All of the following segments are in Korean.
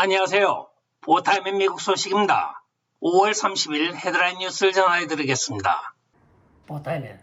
안녕하세요. 보타임의 미국 소식입니다. 5월 30일 헤드라인 뉴스를 전해드리겠습니다. 보타임에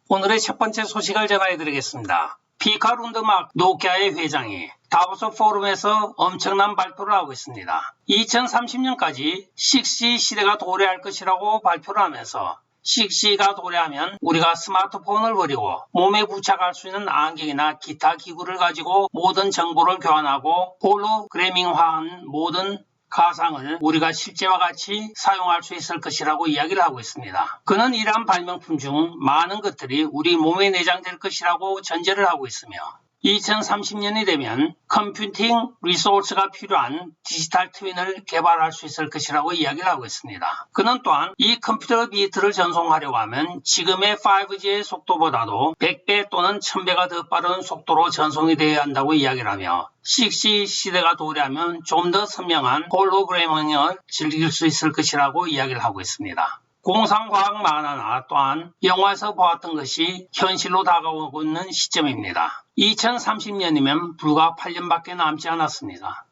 오늘의 첫 번째 소식을 전해드리겠습니다. 피카 룬드막 노키아의 회장이 다보스 포럼에서 엄청난 발표를 하고 있습니다. 2030년까지 6G 시대가 도래할 것이라고 발표를 하면서 6G가 도래하면 우리가 스마트폰을 버리고 몸에 부착할 수 있는 안경이나 기타 기구를 가지고 모든 정보를 교환하고 홀로그래밍화한 모든 가상을 우리가 실제와 같이 사용할 수 있을 것이라고 이야기를 하고 있습니다. 그는 이러한 발명품 중 많은 것들이 우리 몸에 내장될 것이라고 전제를 하고 있으며 2030년이 되면 컴퓨팅 리소스가 필요한 디지털 트윈을 개발할 수 있을 것이라고 이야기를 하고 있습니다. 그는 또한 이 컴퓨터 비트를 전송하려고 하면 지금의 5G의 속도보다도 100배 또는 1000배가 더 빠른 속도로 전송이 되어야 한다고 이야기를 하며 6G 시대가 도래하면 좀 더 선명한 홀로그래밍을 즐길 수 있을 것이라고 이야기를 하고 있습니다. 공상과학 만화나 또한 영화에서 보았던 것이 현실로 다가오고 있는 시점입니다. 2030년이면 불과 8년밖에 남지 않았습니다.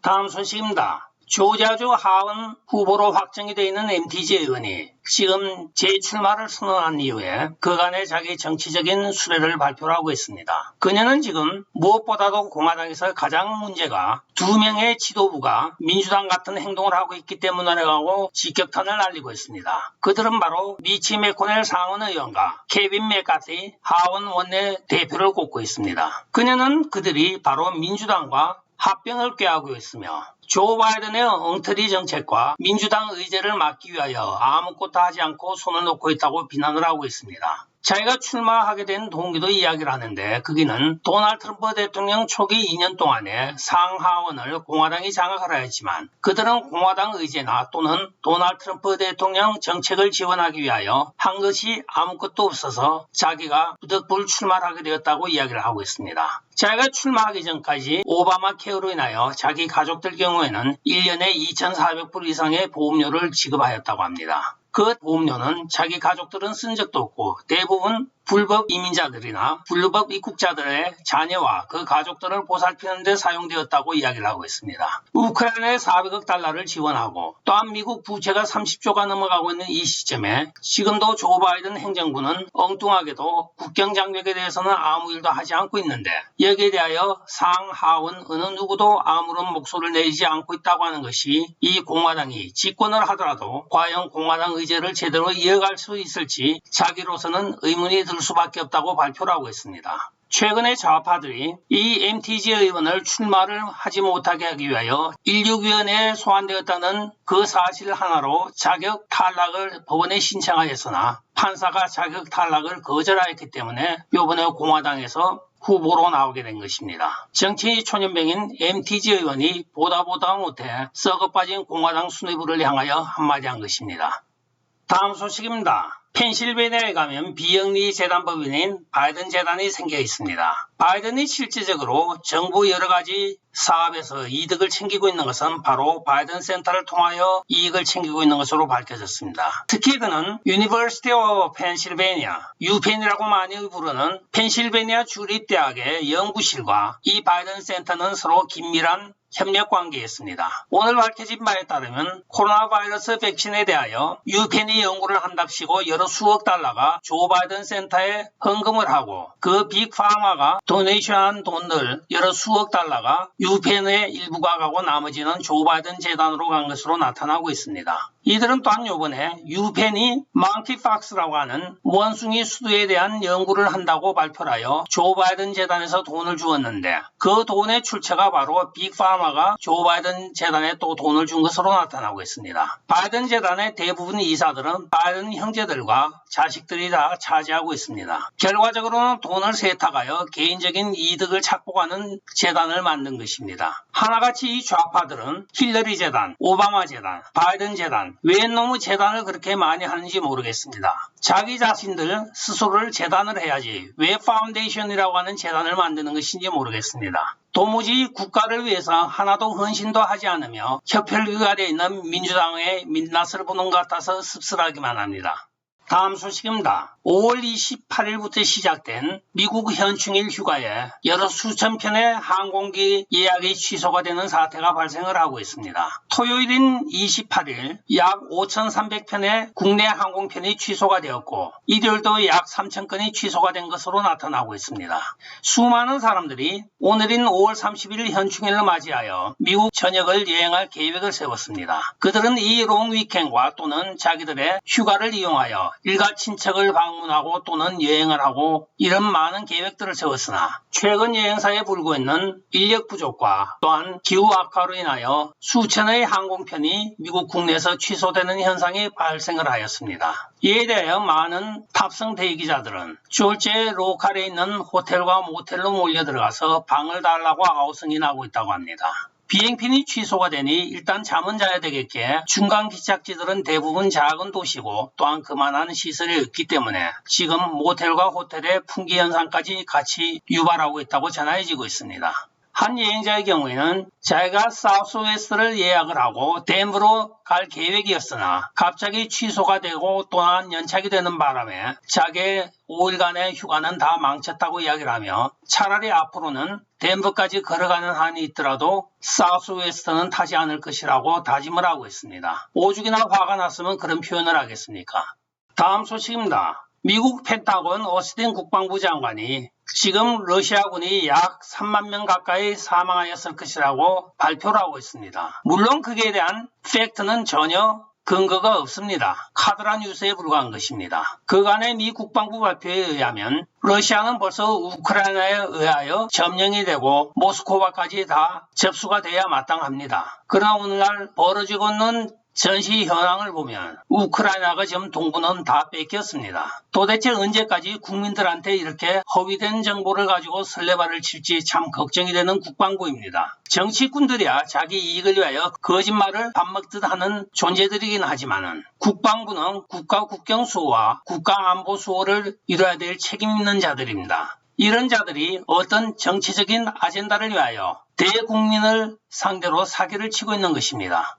다음 소식입니다. 조지아주 하원 후보로 확정이 되어 있는 MTG 의원이 지금 재출마를 선언한 이후에 그간의 자기 정치적인 수레를 발표를 하고 있습니다. 그녀는 지금 무엇보다도 공화당에서 가장 문제가 두 명의 지도부가 민주당 같은 행동을 하고 있기 때문이라고 직격탄을 날리고 있습니다. 그들은 바로 미치 매코넬 상원의원과 케빈 맥카티 하원 원내 대표를 꼽고 있습니다. 그녀는 그들이 바로 민주당과 합병을 꾀하고 있으며 조 바이든의 엉터리 정책과 민주당 의제를 막기 위하여 아무것도 하지 않고 손을 놓고 있다고 비난을 하고 있습니다. 자기가 출마하게 된 동기도 이야기를 하는데 거기는 도널드 트럼프 대통령 초기 2년 동안에 상하원을 공화당이 장악하라 했지만 그들은 공화당 의제나 또는 도널드 트럼프 대통령 정책을 지원하기 위하여 한 것이 아무것도 없어서 자기가 부득불 출마를 하게 되었다고 이야기를 하고 있습니다. 자기가 출마하기 전까지 오바마 케어로 인하여 자기 가족들 경우에는 1년에 2,400불 이상의 보험료를 지급하였다고 합니다. 그 보험료는 자기 가족들은 쓴 적도 없고 대부분 불법 이민자들이나 불법 입국자들의 자녀와 그 가족들을 보살피는 데 사용되었다고 이야기를 하고 있습니다. 우크라이나에 400억 달러를 지원하고 또한 미국 부채가 30조가 넘어가고 있는 이 시점에 지금도 조 바이든 행정부는 엉뚱하게도 국경 장벽에 대해서는 아무 일도 하지 않고 있는데 여기에 대하여 상하원 어느 누구도 아무런 목소리를 내지 않고 있다고 하는 것이 이 공화당이 집권을 하더라도 과연 공화당 의제를 제대로 이어갈 수 있을지 자기로서는 의문이 들 수밖에 없다고 발표를 하고 있습니다. 최근에 좌파들이 이 MTG 의원을 출마를 하지 못하게 하기 위하여 16위원회에 소환되었다는 그 사실 하나로 자격 탈락을 법원에 신청하였으나 판사가 자격 탈락을 거절하였기 때문에 이번에 공화당에서 후보로 나오게 된 것입니다. 정치 초년병인 MTG 의원이 보다 못해 썩어빠진 공화당 수뇌부를 향하여 한마디 한 것입니다. 다음 소식입니다. 펜실베니아에 가면 비영리 재단법인인 바이든 재단이 생겨 있습니다. 바이든이 실질적으로 정부 여러 가지 사업에서 이득을 챙기고 있는 것은 바로 바이든 센터를 통하여 이익을 챙기고 있는 것으로 밝혀졌습니다. 특히 그는 유니버시티 오브 펜실베니아, 유펜이라고 많이 부르는 펜실베니아 주립대학의 연구실과 이 바이든 센터는 서로 긴밀한 협력 관계였습니다. 오늘 밝혀진 바에 따르면 코로나 바이러스 백신에 대하여 유펜이 연구를 한답시고 여러 수억 달러가 조 바이든 센터에 헌금을 하고 그 빅파마가 도네이션한 돈들 여러 수억 달러가 유펜의 일부가 가고 나머지는 조 바이든 재단으로 간 것으로 나타나고 있습니다. 이들은 또한 이번에 유펜이 망키팍스라고 하는 원숭이 수두에 대한 연구를 한다고 발표를 하여 조 바이든 재단에서 돈을 주었는데 그 돈의 출처가 바로 빅파마가 조 바이든 재단에 또 돈을 준 것으로 나타나고 있습니다. 바이든 재단의 대부분 이사들은 바이든 형제들과 자식들이 다 차지하고 있습니다. 결과적으로는 돈을 세탁하여 개인적인 이득을 찾고 가는 재단을 만든 것입니다. 하나같이 이 좌파들은 힐러리 재단, 오바마 재단, 바이든 재단 왜 너무 재단을 그렇게 많이 하는지 모르겠습니다. 자기 자신들 스스로를 재단을 해야지 왜 파운데이션이라고 하는 재단을 만드는 것인지 모르겠습니다. 도무지 국가를 위해서 하나도 헌신도 하지 않으며 협혈기가 되어 있는 민주당의 민낯을 보는 것 같아서 씁쓸하기만 합니다. 다음 소식입니다. 5월 28일부터 시작된 미국 현충일 휴가에 여러 수천 편의 항공기 예약이 취소가 되는 사태가 발생을 하고 있습니다. 토요일인 28일 약 5,300편의 국내 항공편이 취소가 되었고 일요일도 약 3,000건이 취소가 된 것으로 나타나고 있습니다. 수많은 사람들이 오늘인 5월 30일 현충일을 맞이하여 미국 전역을 여행할 계획을 세웠습니다. 그들은 이 롱 위켄과 또는 자기들의 휴가를 이용하여 일가 친척을 방문하고 또는 여행을 하고 이런 많은 계획들을 세웠으나 최근 여행사에 불고 있는 인력 부족과 또한 기후 악화로 인하여 수천의 항공편이 미국 국내에서 취소되는 현상이 발생을 하였습니다. 이에 대하여 많은 탑승 대기자들은 졸지에 로컬에 있는 호텔과 모텔로 몰려들어가서 방을 달라고 아우성이 나고 있다고 합니다. 비행편이 취소가 되니 일단 잠은 자야 되겠기에 중간 기착지들은 대부분 작은 도시고 또한 그만한 시설이 없기 때문에 지금 모텔과 호텔의 풍기 현상까지 같이 유발하고 있다고 전해지고 있습니다. 한 여행자의 경우에는 자기가 사우스웨스트를 예약을 하고 덴버로 갈 계획이었으나 갑자기 취소가 되고 또한 연착이 되는 바람에 자기의 5일간의 휴가는 다 망쳤다고 이야기를 하며 차라리 앞으로는 덴버까지 걸어가는 한이 있더라도 사우스웨스트는 타지 않을 것이라고 다짐을 하고 있습니다. 오죽이나 화가 났으면 그런 표현을 하겠습니까? 다음 소식입니다. 미국 펜타곤 오스틴 국방부 장관이 지금 러시아군이 약 3만 명 가까이 사망하였을 것이라고 발표를 하고 있습니다. 물론 그에 대한 팩트는 전혀 근거가 없습니다. 카드라 뉴스에 불과한 것입니다. 그간의 미 국방부 발표에 의하면 러시아는 벌써 우크라이나에 의하여 점령이 되고 모스크바까지 다 접수가 돼야 마땅합니다. 그러나 오늘날 벌어지고 있는 전시 현황을 보면 우크라이나가 지금 동부는 다 뺏겼습니다. 도대체 언제까지 국민들한테 이렇게 허위된 정보를 가지고 설레발을 칠지 참 걱정이 되는 국방부입니다. 정치꾼들이야 자기 이익을 위하여 거짓말을 밥 먹듯 하는 존재들이긴 하지만 국방부는 국가 국경 수호와 국가 안보 수호를 이뤄야 될 책임 있는 자들입니다. 이런 자들이 어떤 정치적인 아젠다를 위하여 대국민을 상대로 사기를 치고 있는 것입니다.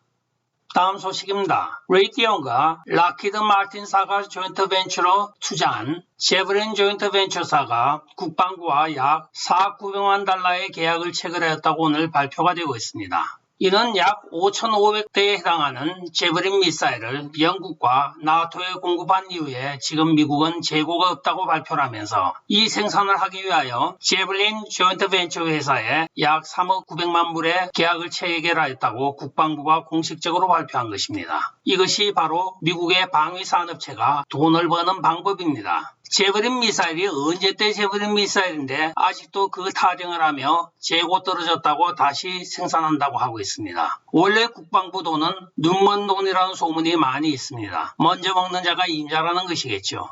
다음 소식입니다. 레이티온과 락히드 마틴사가 조인트 벤처로 투자한 제블린 조인트 벤처사가 국방부와 약 4억 900만 달러의 계약을 체결하였다고 오늘 발표가 되고 있습니다. 이는 약 5,500대에 해당하는 제블린 미사일을 영국과 나토에 공급한 이후에 지금 미국은 재고가 없다고 발표를 하면서 이 생산을 하기 위하여 제블린 조인트 벤처 회사에 약 3억 900만 불의 계약을 체결하였다고 국방부가 공식적으로 발표한 것입니다. 이것이 바로 미국의 방위산업체가 돈을 버는 방법입니다. 제블린 미사일이 언제 때 제블린 미사일인데 아직도 그 타령을 하며 재고 떨어졌다고 다시 생산한다고 하고 있습니다. 원래 국방부 돈은 눈먼 돈이라는 소문이 많이 있습니다. 먼저 먹는 자가 임자라는 것이겠죠.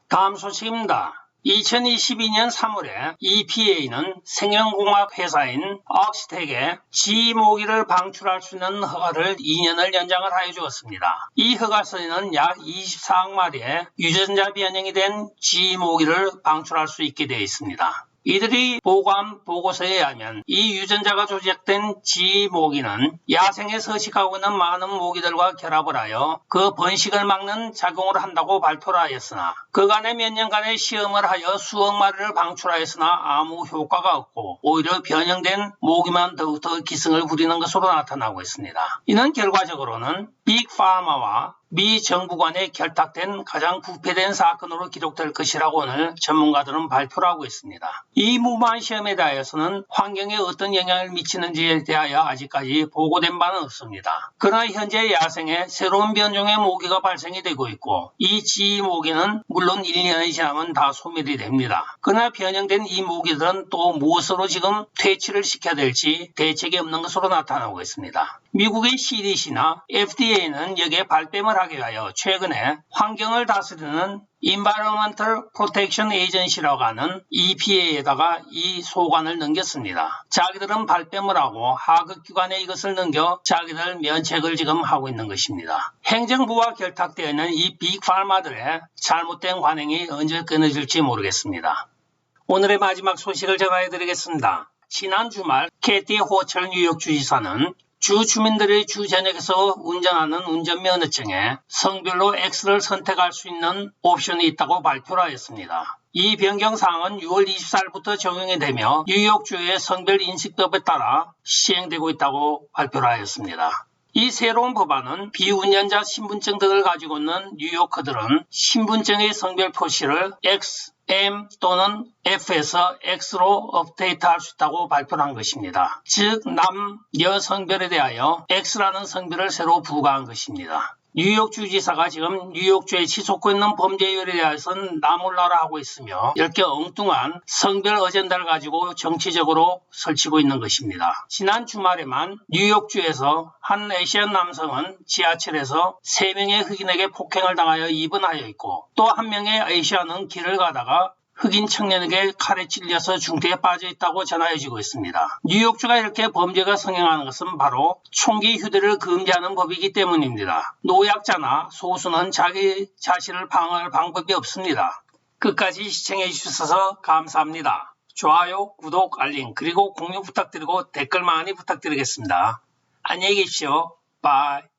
다음 소식입니다. 2022년 3월에 EPA는 생명공학 회사인 억시텍에 지모기를 방출할 수 있는 허가를 2년을 연장을 하여 주었습니다. 이 허가서에는 약 24억 마리의 유전자 변형이 된 지모기를 방출할 수 있게 되어 있습니다. 이들이 보고한 보고서에 의하면 이 유전자가 조작된 지모기는 야생에 서식하고 있는 많은 모기들과 결합을 하여 그 번식을 막는 작용을 한다고 발표를 하였으나 그간의 몇 년간의 시험을 하여 수억 마리를 방출하였으나 아무 효과가 없고 오히려 변형된 모기만 더욱더 기승을 부리는 것으로 나타나고 있습니다. 이는 결과적으로는 빅파마와 미 정부 간에 결탁된 가장 부패된 사건으로 기록될 것이라고 오늘 전문가들은 발표를 하고 있습니다. 이 무모한 시험에 대하여서는 환경에 어떤 영향을 미치는지에 대하여 아직까지 보고된 바는 없습니다. 그러나 현재 야생에 새로운 변종의 모기가 발생이 되고 있고 이 지모기는 물론 1년이 지나면 다 소멸이 됩니다. 그러나 변형된 이 모기들은 또 무엇으로 지금 퇴치를 시켜야 될지 대책이 없는 것으로 나타나고 있습니다. 미국의 CDC나 FDA는 여기에 발뺌을 하기 위하여 최근에 환경을 다스리는 Environmental Protection Agency라고 하는 EPA에다가 이 소관을 넘겼습니다. 자기들은 발뺌을 하고 하급기관에 이것을 넘겨 자기들 면책을 지금 하고 있는 것입니다. 행정부와 결탁되어 있는 이 빅파마들의 잘못된 관행이 언제 끊어질지 모르겠습니다. 오늘의 마지막 소식을 전해드리겠습니다. 지난 주말 캐티 호철 뉴욕 주지사는 주 주민들의 주 전역에서 운전하는 운전면허증에 성별로 X를 선택할 수 있는 옵션이 있다고 발표를 하였습니다. 이 변경사항은 6월 24일부터 적용이 되며 뉴욕주의 성별인식법에 따라 시행되고 있다고 발표를 하였습니다. 이 새로운 법안은 비운전자 신분증 등을 가지고 있는 뉴요커들은 신분증의 성별 표시를 X, M 또는 F에서 X로 업데이트할 수 있다고 발표를 한 것입니다. 즉, 남, 여 성별에 대하여 X라는 성별을 새로 부과한 것입니다. 뉴욕 주지사가 지금 뉴욕주에 치솟고 있는 범죄율에 대해서는 나몰라라 하고 있으며 이렇게 엉뚱한 성별 어젠다를 가지고 정치적으로 설치고 있는 것입니다. 지난 주말에만 뉴욕주에서 한 아시안 남성은 지하철에서 3명의 흑인에게 폭행을 당하여 입원하여 있고 또 한 명의 아시안은 길을 가다가 흑인 청년에게 칼에 찔려서 중태에 빠져 있다고 전하여지고 있습니다. 뉴욕주가 이렇게 범죄가 성행하는 것은 바로 총기 휴대를 금지하는 법이기 때문입니다. 노약자나 소수는 자기 자신을 방어할 방법이 없습니다. 끝까지 시청해 주셔서 감사합니다. 좋아요, 구독, 알림, 그리고 공유 부탁드리고 댓글 많이 부탁드리겠습니다. 안녕히 계십시오. 바이.